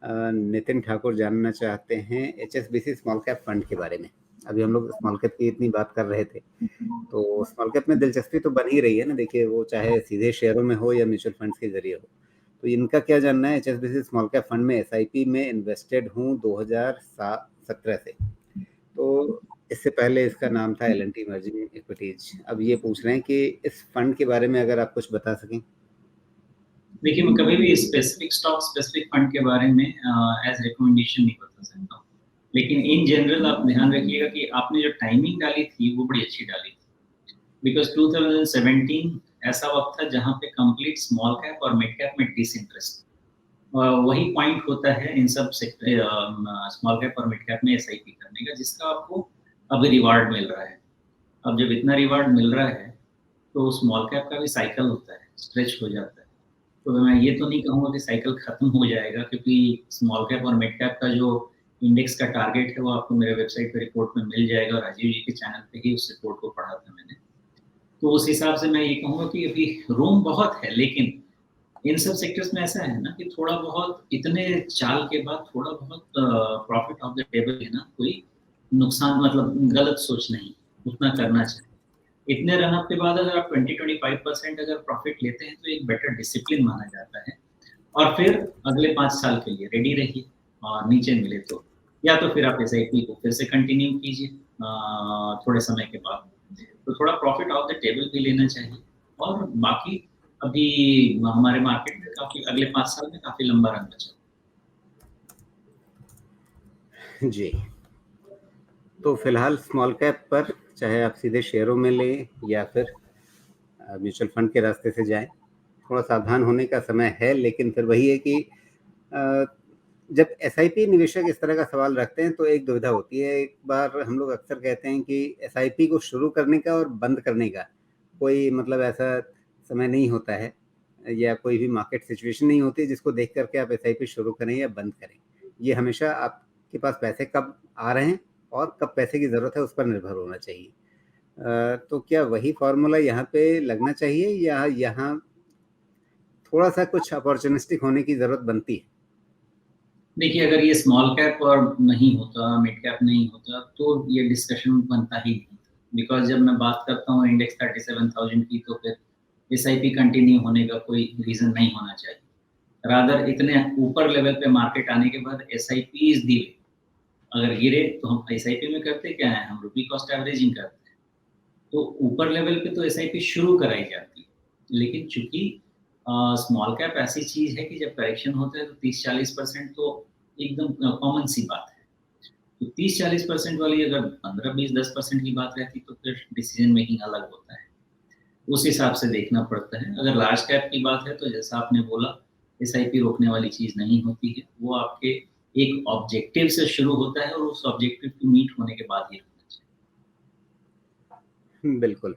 नितिन ठाकुर जानना चाहते हैं एचएसबीसी स्मॉल कैप फंड के बारे में। अभी हम लोग स्मॉल कैप की इतनी बात कर रहे थे, तो स्मॉल कैप में दिलचस्पी तो बन ही रही है ना। देखिए, वो चाहे सीधे शेयरों में हो या म्यूचुअल फंड्स के जरिए हो। तो इनका क्या जानना है? एचएसबीसी स्मॉल कैप फंड में एसआईपी में इन्वेस्टेड हूँ 2017 से। तो इससे पहले इसका नाम था एल&टी इमर्जिंग इक्विटीज। अब ये पूछ रहे हैं कि इस फंड के बारे में अगर आप कुछ बता सकें। देखिए, मैं कभी भी स्पेसिफिक स्टॉक, स्पेसिफिक फंड के बारे में एज रिकमेंडेशन नहीं बता सकता, लेकिन इन जनरल आप ध्यान रखिएगा कि आपने जो टाइमिंग डाली थी वो बड़ी अच्छी डाली थी। बिकॉज 2017 ऐसा वक्त था जहां पे कंप्लीट स्मॉल कैप और मिड कैप में डिसइंटरेस्ट, वही पॉइंट होता है इन सब सेक्टर स्मॉल कैप और मिड कैप में एसआईपी करने का, जिसका आपको अभी रिवार्ड मिल रहा है। अब जब इतना रिवार्ड मिल रहा है तो स्मॉल कैप का भी साइकिल होता है, स्ट्रेच हो जाता है। तो मैं ये तो नहीं कहूँगा कि साइकिल खत्म हो जाएगा, क्योंकि स्मॉल कैप और मिड कैप का जो इंडेक्स का टारगेट है वो आपको मेरे वेबसाइट पे रिपोर्ट में मिल जाएगा, और राजीव जी के चैनल पे ही उस रिपोर्ट को पढ़ा था मैंने। तो उस हिसाब से मैं ये कहूँगा कि अभी रूम बहुत है, लेकिन इन सब सेक्टर्स में ऐसा है ना कि थोड़ा बहुत इतने चाल के बाद थोड़ा बहुत प्रॉफिट ऑफ द टेबल है ना, कोई नुकसान मतलब गलत सोच नहीं, उतना करना चाहिए। इतने रन अप के बाद अगर आप 20-25% अगर प्रॉफिट लेते हैं तो एक बेटर डिसिप्लिन माना जाता है। और फिर अगले 5 साल के लिए रेडी रहिए, और नीचे मिले तो या तो फिर आप एसआईपी को फिर से कंटिन्यू कीजिए थोड़े समय के बाद। तो थोड़ा प्रॉफिट ऑफ द टेबल भी लेना चाहिए। और बाकी अभी हमारे मार्केट में काफी अगले 5 साल में काफी लंबा रन बचा जी, तो फिलहाल स्मॉल कैप पर चाहे आप सीधे शेयरों में लें या फिर म्यूचुअल फंड के रास्ते से जाएं, थोड़ा सावधान होने का समय है। लेकिन फिर वही है कि जब एसआईपी निवेशक इस तरह का सवाल रखते हैं तो एक दुविधा होती है। एक बार हम लोग अक्सर कहते हैं कि एसआईपी को शुरू करने का और बंद करने का कोई मतलब ऐसा समय नहीं होता है, या कोई भी मार्केट सिचुएशन नहीं होती जिसको देख करके आप एसआईपी शुरू करें या बंद करें। ये हमेशा आपके पास पैसे कब आ रहे हैं और कब पैसे की ज़रूरत है उस पर निर्भर होना चाहिए। तो क्या वही फॉर्मूला यहाँ पे लगना चाहिए, या यहाँ थोड़ा सा कुछ अपॉर्चुनिस्टिक होने की ज़रूरत बनती है? देखिए, अगर ये स्मॉल कैप और नहीं होता, मिड कैप नहीं होता, तो ये डिस्कशन बनता ही नहीं। बिकॉज जब मैं बात करता हूँ इंडेक्स 37,000 की, तो फिर एसआईपी कंटिन्यू होने का कोई रीजन नहीं होना चाहिए। रादर इतने ऊपर लेवल पे मार्केट आने के बाद एसआईपी इज दी वे। अगर गिरे तो हम एसआईपी में करते क्या है, हम रुपी कॉस्ट एवरेजिंग करते हैं। तो ऊपर लेवल पे तो एसआईपी शुरू कराई जाती है, लेकिन चूंकि स्मॉल कैप ऐसी चीज है कि जब करेक्शन होता है तो 30-40% तो एकदम कॉमन सी बात है। तो 30-40% वाली अगर 15-20-10% की बात रहती तो फिर डिसीजन मेकिंग अलग होता है। उस हिसाब से देखना पड़ता है। अगर लार्ज कैप की बात है तो जैसा आपने बोला, एसआईपी रोकने वाली चीज नहीं होती है। वो आपके एक ऑब्जेक्टिव से शुरू होता है और उस ऑब्जेक्टिव को मीट होने के बाद ही रुकना चाहिए। बिल्कुल।